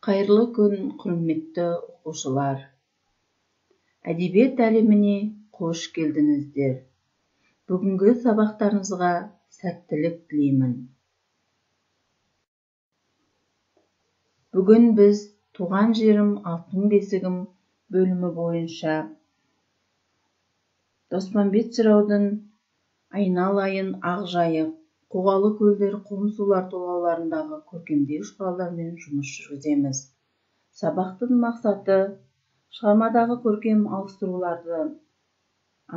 Қайырлы күн, құрметті оқушылар. Әдебиет әлеміне қош келдіңіздер. Бүгінгі сабақтарыңызға сәттілік тілеймін. Бүгін біз туған жерім, алтын бесігім бөлімі бойынша Доспамбет жыраудың айналайын ақжайық, қоғалы көлдер, құм сулар толғауларындағы көркемдегіш құралдармен жұмыс жүргіземіз. Сабақтың мақсаты шығармадағы көркем ауыстыруларды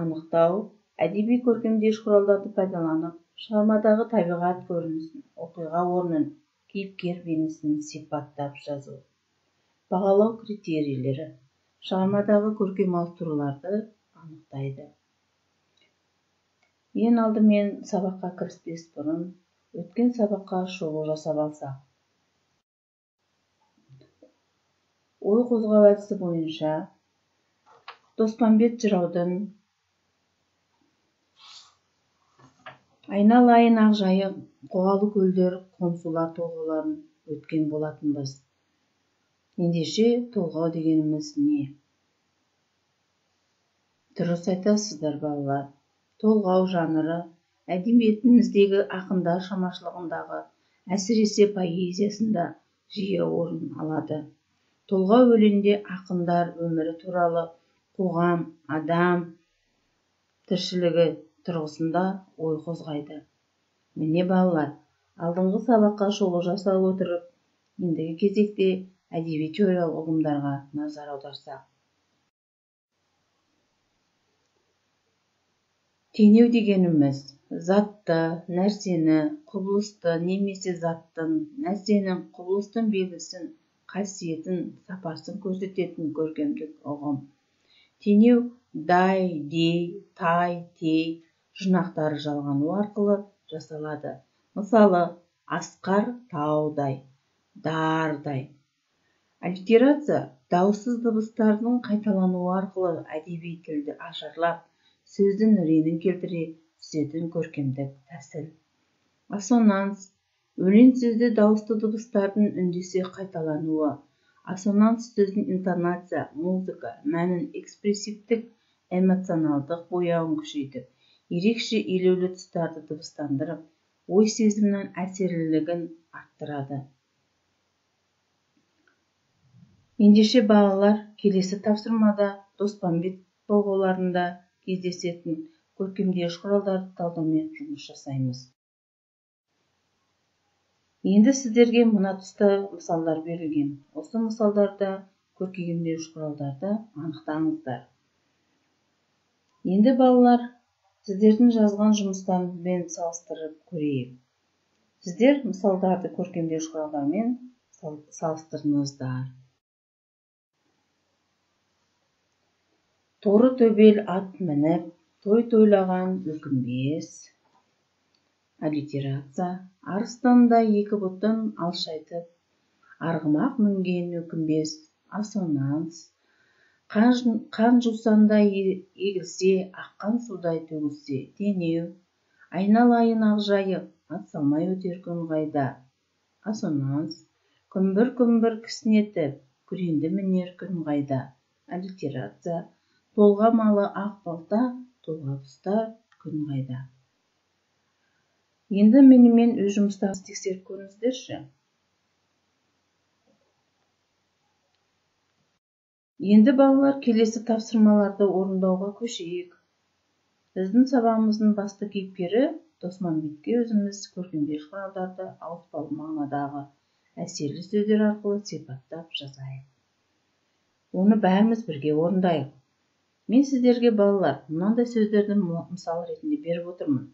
анықтау, әдеби көркемдегіш құралдарды пайдаланып, шығармадағы табиғат көрінісін, оқиға орнын, кейіпкер бейнесін сипаттап жазу. Бағалау критерийлері шығармадағы көркем ауыстыруларды анықтайды. Ең алдымен сабаққа кіріспес бұрын өткен сабаққа шолу жасап алсақ. Ой қозғау әдісі бойынша Доспамбет жыраудың айналайын ақжайық, қоғалы көлдер, құм сулар толғауларын өткен болатынбыз. Ендеше толғау дегеніміз не? Дұрыс айтасыздар балалар. Толғау жанры әдебиетіміздегі ақындар шығармашылығындағы, әсіресе поэзиясында жиі орын алады. Толғау өлеңінде ақындар өмірі туралы, қоғам, адам тіршілігі тұрғысында ой қозғайды. Міне балалар, алдыңғы сабаққа шолу жасап отырып, ендігі кезекте әдеби теориялық ұғымдарға назар аударсақ. Теңеу дегеніміз затты, нәрсені, құбылысты немесе заттың, нәрсенің, құбылыстың белгісін, қасиетін, сапасын көрсететін көркемдік ұғым. Теңеу дай, дей, тай, тей жинақтары жалғану арқылы жасалады. Мысалы, асқар таудай, дардай. Аллитерация дауыссыз дыбыстардың қайталануы арқылы әдеби тілді ажарлап, сөздің реңін келтіре түсетін көркемдік тәсіл. Ассонанс өлең сөзді дауысты дыбыстардың үндесе қайталануы. Ассонанс сөздің интонация, музыка, мәнін экспрессивтік, эмоционалдық бояуын күшейтіп, ерекше елеулі тұстарды дыбыстандырып, ой сезімнің әсерлілігін арттырады. Ендеше балалар, келесі тапсырмада Доспамбет толғауларында кездесетін көркемдегіш құралдарды талдаумен жұмыс жасаймыз. Енді сіздерге мына тұста мысалдар берілген. Осы мысалдарда көркемдегіш құралдарды анықтаңыздар. Енді балалар, сіздердің жазған жұмыстарыңызбен салыстырып көрейік. Сіздер мысалдарды көркемдегіш құралдармен салыстырыңыздар. Торы төбел ат мініп, той тойлаған өкінбес. Аллитерация арыстанда екі бұтын алшайтып, арғымақ мінген өкінбес. Ассонанс қан жусанда егілсе, аққан судай төгілсе. Теңеу айналайын ақжайық, ат салмай өтер күн қайда. Ассонанс күмбір-күмбір кісінетіп, күреңді мінер күн қайда. Аллитерация толғамалы ақ балта, толға тұстар күн қайда. Енді менімен өз жұмыстарыңызды тексеріп көріңіздерші. Енді балалар, келесі тапсырмаларды орындауға көшейік. Біздің сабағымыздың басты кейіпкері Доспамбетке өзіміз көркемдегіш құралдарды ауыспалы мағынадағы әсерлі сөздер арқылы сипаттап жазайық. Оны бәріміз бірге орындайық. Мен сіздерге балалар, мынандай сөздерді мысал ретінде беріп отырмын.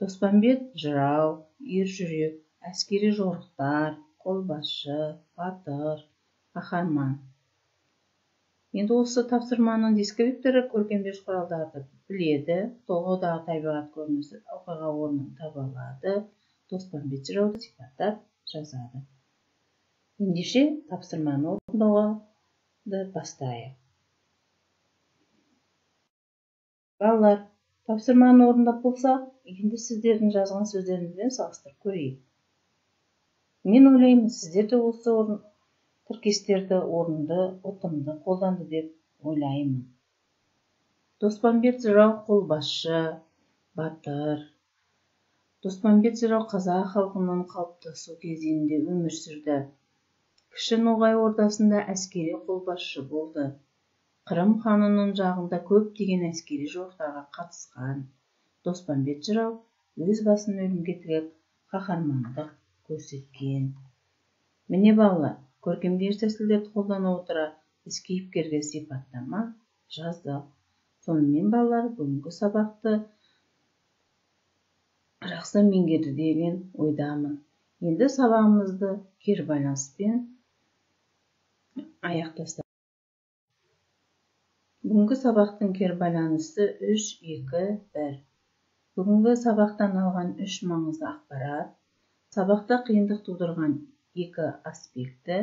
Доспамбет жырау, ержүрек, әскери жорықтар, қолбасшы, батыр, қаһарман. Енді осы тапсырманың дескрипторы көркемдегіш құралдарды біледі, толғаудағы табиғат көрінісі, оқиға орнын таба алады, Доспамбет жырауды сипаттап жазады. Ендеше тапсырманы орындауды бастайық. Балалар, тапсырманы орындап болсақ, енді сіздердің жазған сөздеріңізбен салыстырып көрейік. Мен ойлаймын, сіздер де осы тіркестерді орынды, ұтымды қолданды деп ойлаймын. Доспамбет жырау қолбасшы, батыр. Доспамбет жырау қазақ халқының қалыптасу кезеңінде өмір сүрді. Кіші Ноғай ордасында әскери қолбасшы болды. Қырым ханының жағында көптеген әскери жорықтарға қатысқан. Доспамбет жырау өз басын өлімге тігіп, қаһармандық көрсеткен. Міне балалар, көркемдегіш тәсілдерді қолдана отыра біз кейіпкерге сипаттама жаздық. Сонымен балалар, бүгінгі сабақты жақсы меңгерді деген ойдамын. Енді сабағымызды кері байланыспен аяқтастық. Бүгінгі сабақтың кері байланысы 3-2-1. Бүгінгі сабақтан алған 3 маңызды ақпарат, сабақта қиындық тудырған 2 аспекті,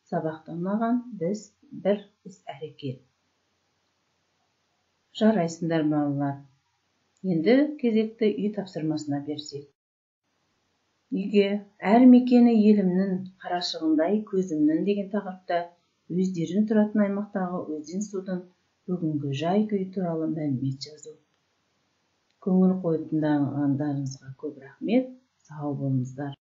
сабақта ұнаған бір іс-әрекет. Жарайсыңдар балалар. Енді кезекті үй тапсырмасына берсек. Үйге әр мекені елімнің, қарашығындай көзімнің деген тақырыпта өздерін тұратын аймақтағы өзен судың бүгінгі жай-күйі туралы мәлімет жазу. Көңіл қойып тыңдағандарыңызға көп рахмет. Сау болыңыздар.